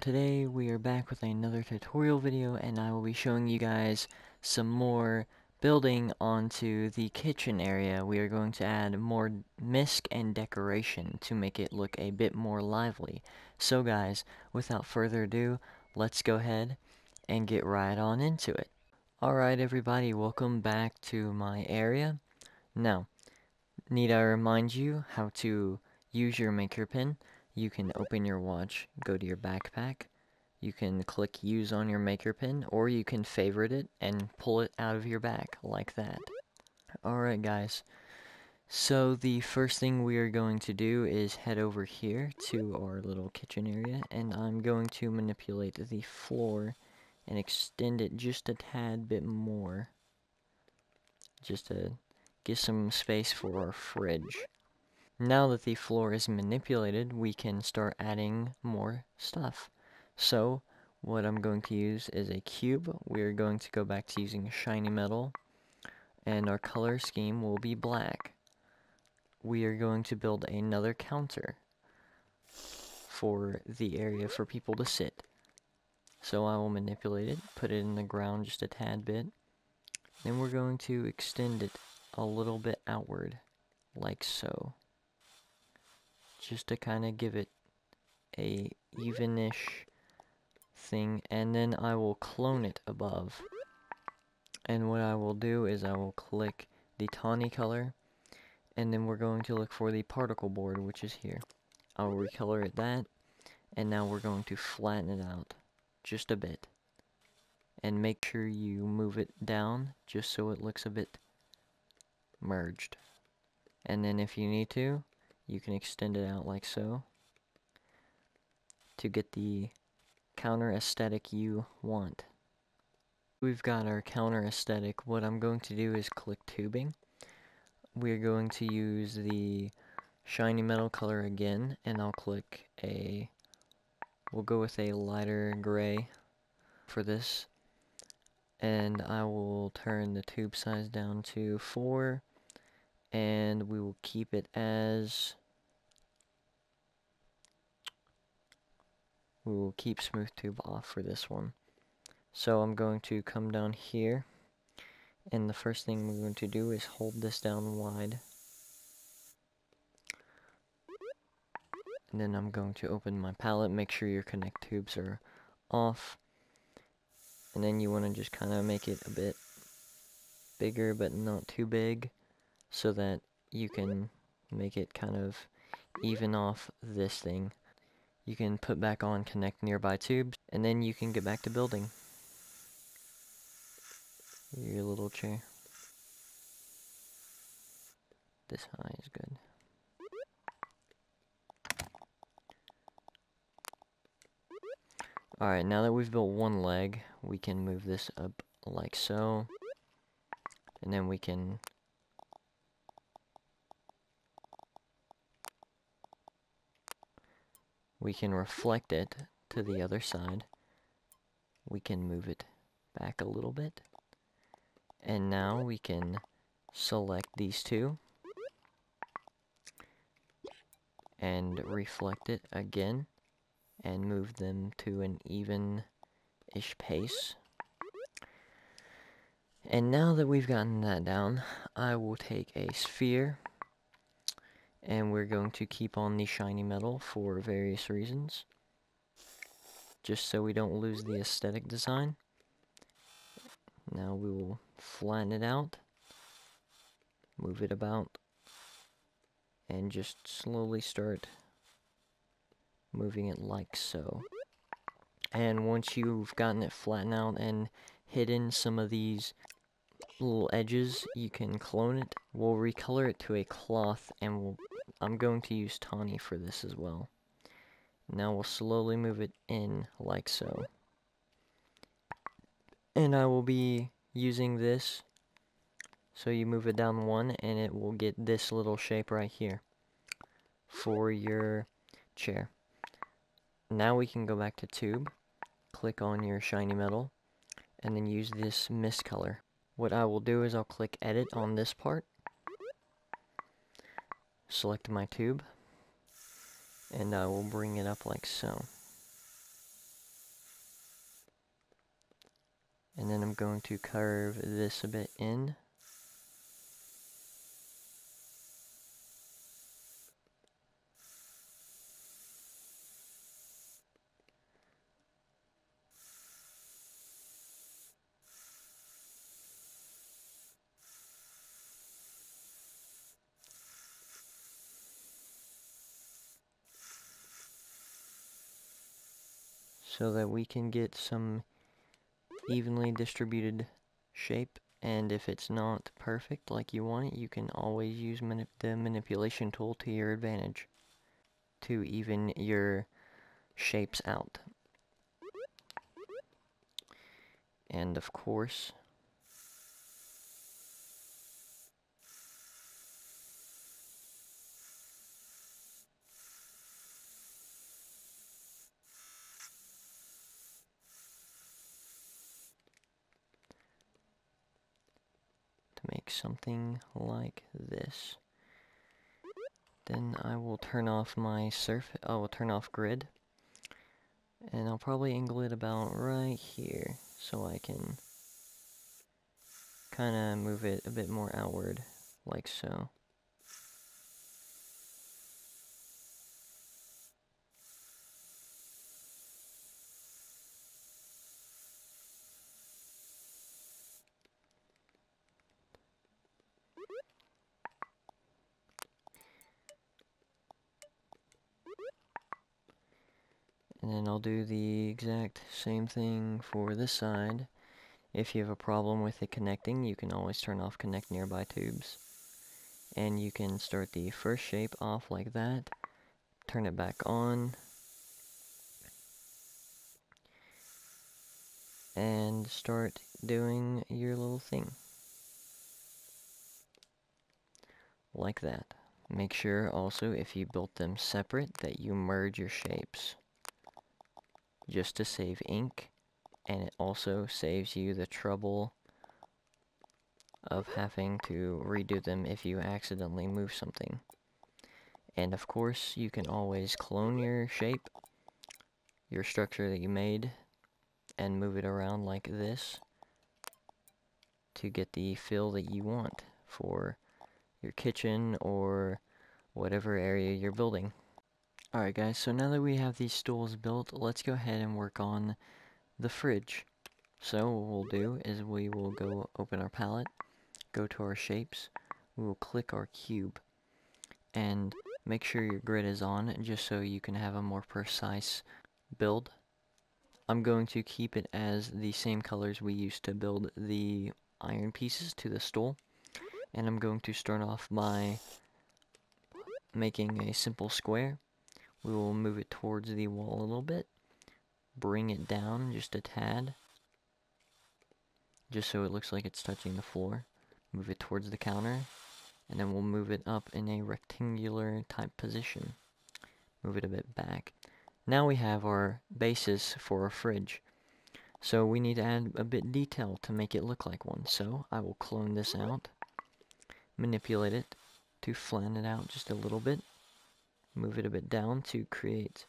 today we are back with another tutorial video, and I will be showing you guys some more building onto the kitchen area. We are going to add more misc and decoration to make it look a bit more lively. So guys, without further ado, let's go ahead and get right on into it. Alright everybody, welcome back to my area. Now, need I remind you how to use your maker pen? You can open your watch, go to your backpack, you can click use on your maker pen, or you can favorite it and pull it out of your back, like that. Alright guys, so the first thing we are going to do is head over here to our little kitchen area, and I'm going to manipulate the floor and extend it just a tad bit more, just to get some space for our fridge. Now that the floor is manipulated, we can start adding more stuff. So, what I'm going to use is a cube. We're going to go back to using shiny metal, and our color scheme will be black. We are going to build another counter for the area for people to sit. So I will manipulate it, put it in the ground just a tad bit, then we're going to extend it a little bit outward, like so. Just to kind of give it a evenish thing, and then I will clone it above. And what I will do is I will click the tawny color, and then we're going to look for the particle board, which is here. I'll recolor it that, and now we're going to flatten it out just a bit. And make sure you move it down just so it looks a bit merged. And then if you need to, you can extend it out like so to get the counter aesthetic you want. We've got our counter aesthetic. What I'm going to do is click tubing. We're going to use the shiny metal color again, and I'll click we'll go with a lighter gray for this, and I will turn the tube size down to 4, and we will keep it as we will keep smooth tube off for this one. So I'm going to come down here, and the first thing we're going to do is hold this down wide. And then I'm going to open my palette, make sure your connect tubes are off. And then you want to just kind of make it a bit bigger, but not too big, so that you can make it kind of even off this thing. You can put back on connect nearby tubes, and then you can get back to building your little chair. This high is good. Alright, now that we've built one leg, we can move this up like so. And then we can reflect it to the other side. We can move it back a little bit. And now we can select these two and reflect it again and move them to an even-ish pace. And now that we've gotten that down, I will take a sphere, and we're going to keep on the shiny metal for various reasons, just so we don't lose the aesthetic design. Now we will flatten it out, move it about, and just slowly start moving it like so. And once you've gotten it flattened out and hidden some of these little edges, you can clone it. We'll recolor it to a cloth, and I'm going to use tawny for this as well. Now we'll slowly move it in like so. And I will be using this, so you move it down one and it will get this little shape right here for your chair. Now we can go back to tube, click on your shiny metal, and then use this mist color. What I will do is I'll click edit on this part, select my tube, and I will bring it up like so. And then I'm going to curve this a bit in. So that we can get some evenly distributed shape. And if it's not perfect like you want it, you can always use the manipulation tool to your advantage to even your shapes out. And of course, to make something like this. Then I will turn off my I will turn off grid, and I'll probably angle it about right here so I can kind of move it a bit more outward, like so. And then I'll do the exact same thing for this side. If you have a problem with it connecting, you can always turn off connect nearby tubes. And you can start the first shape off like that, turn it back on, and start doing your little thing. Like that. Make sure also if you built them separate that you merge your shapes, just to save ink, and it also saves you the trouble of having to redo them if you accidentally move something. And of course, you can always clone your shape, your structure that you made, and move it around like this to get the feel that you want for your kitchen or whatever area you're building. Alright guys, so now that we have these stools built, let's go ahead and work on the fridge. So what we'll do is we will go open our palette, go to our shapes, we will click our cube, and make sure your grid is on just so you can have a more precise build. I'm going to keep it as the same colors we used to build the iron pieces to the stool, and I'm going to start off by making a simple square. We will move it towards the wall a little bit, bring it down just a tad, just so it looks like it's touching the floor. Move it towards the counter, and then we'll move it up in a rectangular type position. Move it a bit back. Now we have our basis for our fridge. So we need to add a bit detail to make it look like one. So I will clone this out, manipulate it to flatten it out just a little bit, move it a bit down to create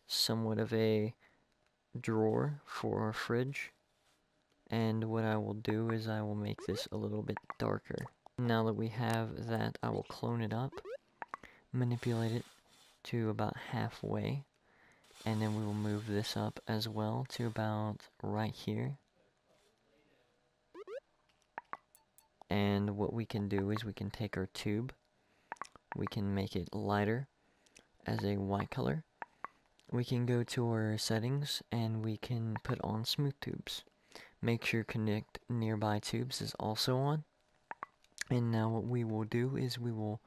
somewhat of a drawer for our fridge. And what I will do is I will make this a little bit darker. Now that we have that, I will clone it up, manipulate it to about halfway, and then we will move this up as well to about right here. And what we can do is we can take our tube, we can make it lighter as a white color. We can go to our settings and we can put on smooth tubes. Make sure connect nearby tubes is also on. And now what we will do is we will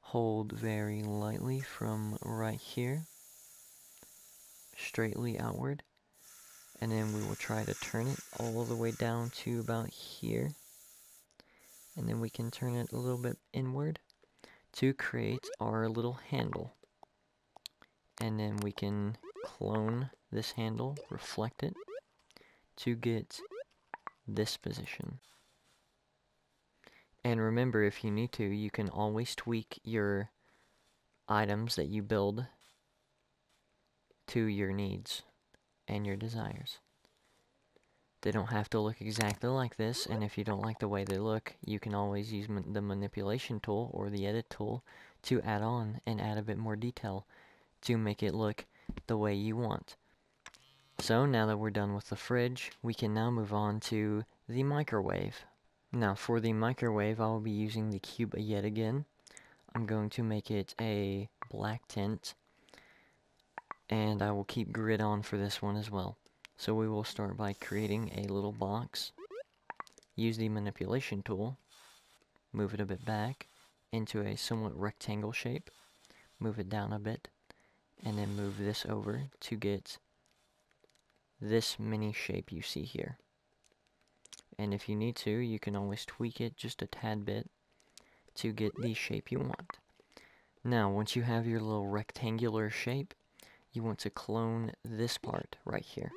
hold very lightly from right here, straightly outward, and then we will try to turn it all the way down to about here, and then we can turn it a little bit inward to create our little handle. And then we can clone this handle, reflect it, to get this position. And remember, if you need to, you can always tweak your items that you build to your needs and your desires. They don't have to look exactly like this, and if you don't like the way they look, you can always use the manipulation tool or the edit tool to add on and add a bit more detail to make it look the way you want. So now that we're done with the fridge, we can now move on to the microwave. Now for the microwave, I will be using the cube yet again. I'm going to make it a black tint, and I will keep grid on for this one as well. So we will start by creating a little box, use the manipulation tool, move it a bit back into a somewhat rectangle shape, move it down a bit, and then move this over to get this mini shape you see here. And if you need to, you can always tweak it just a tad bit to get the shape you want. Now, once you have your little rectangular shape, you want to clone this part right here.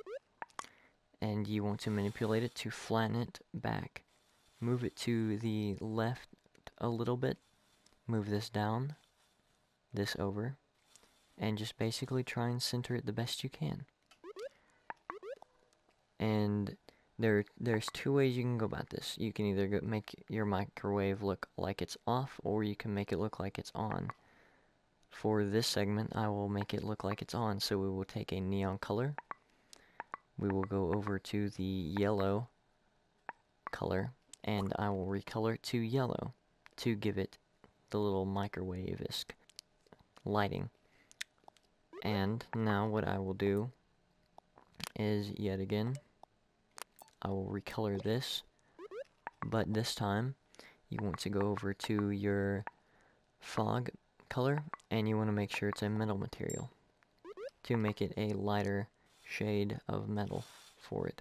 And you want to manipulate it to flatten it back. Move it to the left a little bit. Move this down, this over, and just basically try and center it the best you can. And there's two ways you can go about this. You can either make your microwave look like it's off, or you can make it look like it's on. For this segment, I will make it look like it's on, so we will take a neon color. We will go over to the yellow color, and I will recolor it to yellow to give it the little microwave-esque lighting. And now what I will do is, yet again, I will recolor this, but this time you want to go over to your fog color, and you want to make sure it's a metal material to make it a lighter shade of metal for it.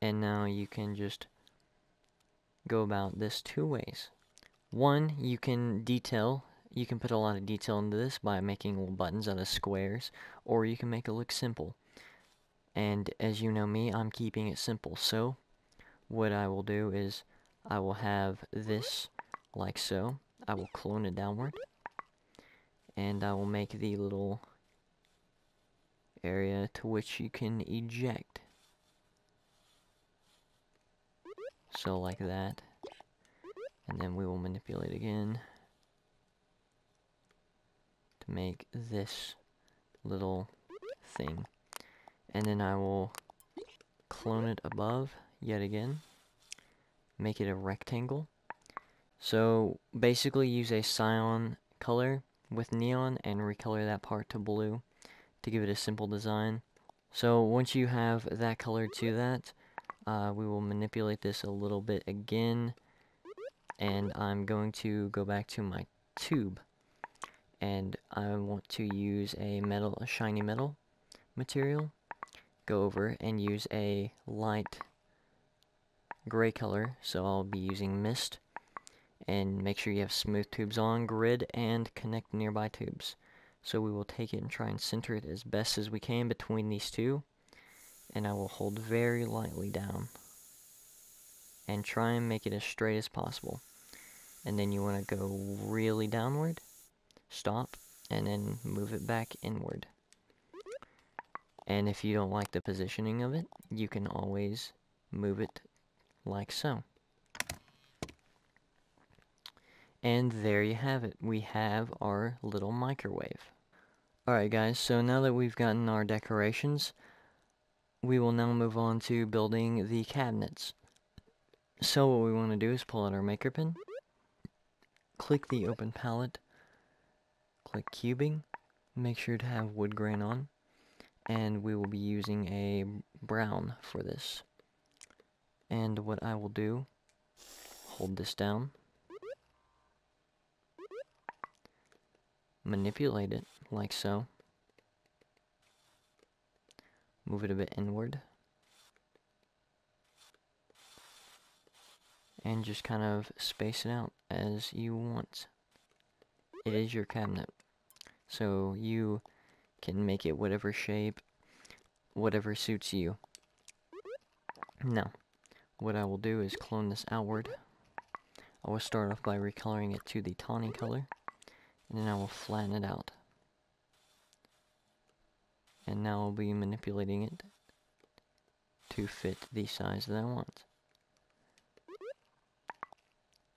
And now you can just go about this two ways. One, you can put a lot of detail into this by making little buttons out of squares, or you can make it look simple. And as you know me, I'm keeping it simple, so what I will do is I will have this like so. I will clone it downward, and I will make the little area to which you can eject. So like that. And then we will manipulate again to make this little thing. And then I will clone it above yet again. Make it a rectangle. So basically use a cyan color with neon and recolor that part to blue to give it a simple design. So once you have that color to that, we will manipulate this a little bit again, and I'm going to go back to my tube, and I want to use a shiny metal material. Go over and use a light gray color, so I'll be using Misc, and make sure you have smooth tubes on, grid, and connect nearby tubes. So we will take it and try and center it as best as we can between these two, and I will hold very lightly down and try and make it as straight as possible. And then you want to go really downward, stop, and then move it back inward. And if you don't like the positioning of it, you can always move it like so. And there you have it. We have our little microwave. Alright guys, so now that we've gotten our decorations, we will now move on to building the cabinets. So what we want to do is pull out our maker pen, click the open palette, click cubing, make sure to have wood grain on, and we will be using a brown for this. And what I will do, hold this down, manipulate it like so, move it a bit inward, and just kind of space it out as you want. It is your cabinet, so you can make it whatever shape, whatever suits you. Now, what I will do is clone this outward. I will start off by recoloring it to the tawny color, and then I will flatten it out. And now I'll be manipulating it to fit the size that I want.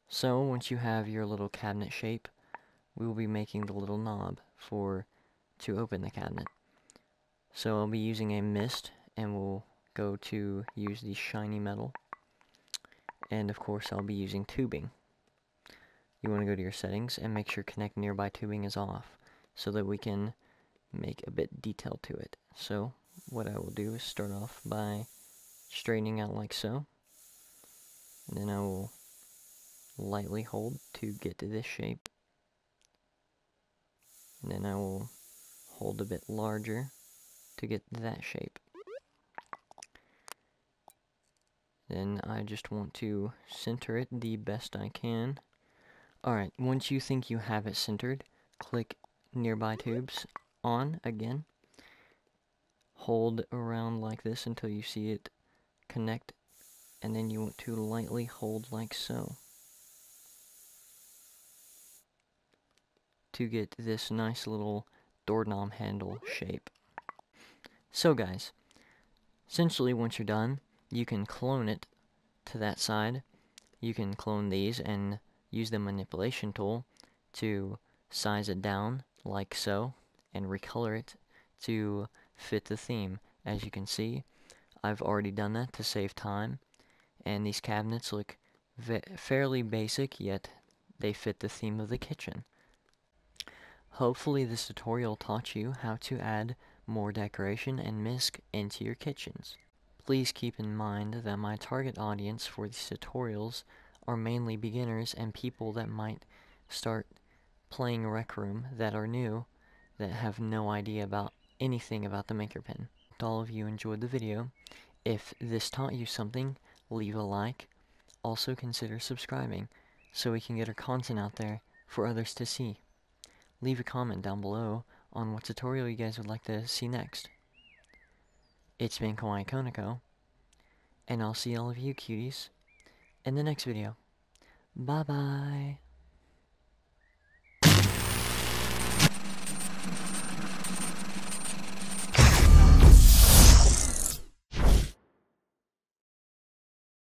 So once you have your little cabinet shape, we will be making the little knob to open the cabinet. So I'll be using a Misc, and we'll go to use the shiny metal. And of course I'll be using tubing. You want to go to your settings and make sure connect nearby tubing is off, so that we can make a bit detail to it. So what I will do is start off by straightening out like so, and then I will lightly hold to get to this shape, and then I will hold a bit larger to get that shape. Then I just want to center it the best I can. Alright, once you think you have it centered, click nearby tubes on again. Hold around like this until you see it connect, and then you want to lightly hold like so to get this nice little doorknob handle shape. So guys, essentially once you're done, you can clone it to that side. You can clone these and use the manipulation tool to size it down like so and recolor it to fit the theme. As you can see, I've already done that to save time, and these cabinets look fairly basic, yet they fit the theme of the kitchen. Hopefully this tutorial taught you how to add more decoration and misc into your kitchens. Please keep in mind that my target audience for these tutorials are mainly beginners and people that might start playing RecRoom that are new, that have no idea about anything about the Maker Pen. If all of you enjoyed the video, if this taught you something, leave a like. Also consider subscribing so we can get our content out there for others to see. Leave a comment down below on what tutorial you guys would like to see next. It's been Kawaii Konako, and I'll see all of you cuties in the next video. Bye bye!